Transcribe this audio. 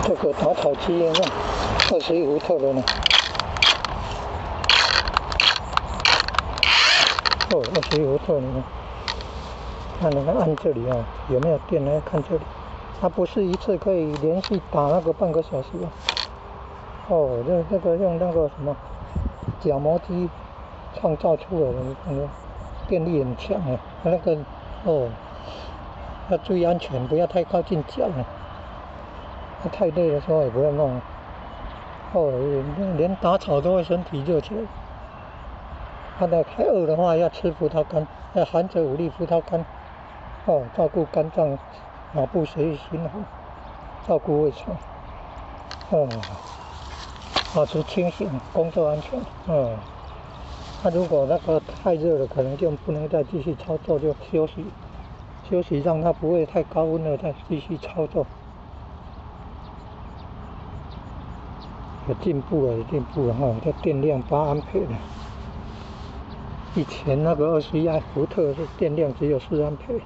这个打草机用21伏特的呢。哦，21伏特呢。那你们按这里啊，有没有电呢？看这里，它不是一次可以连续打那个半个小时啊。哦，这个用那个什么角磨机创造出来的，你看到，电力很强啊。那个哦，要注意安全，不要太靠近脚啊。太累的时候也不要弄。哦，连打草都会身体热起来。太饿的话要吃葡萄干，要含着5粒葡萄干。哦，照顾肝脏、脑部血液循环，照顾胃肠。哦，保持清醒，工作安全。哦，那如果那个太热了，可能就不能再继续操作，就休息，让它不会太高温了，再继续操作。有进步了哈！这电量8安培了，以前那个21伏特是电量只有4安培。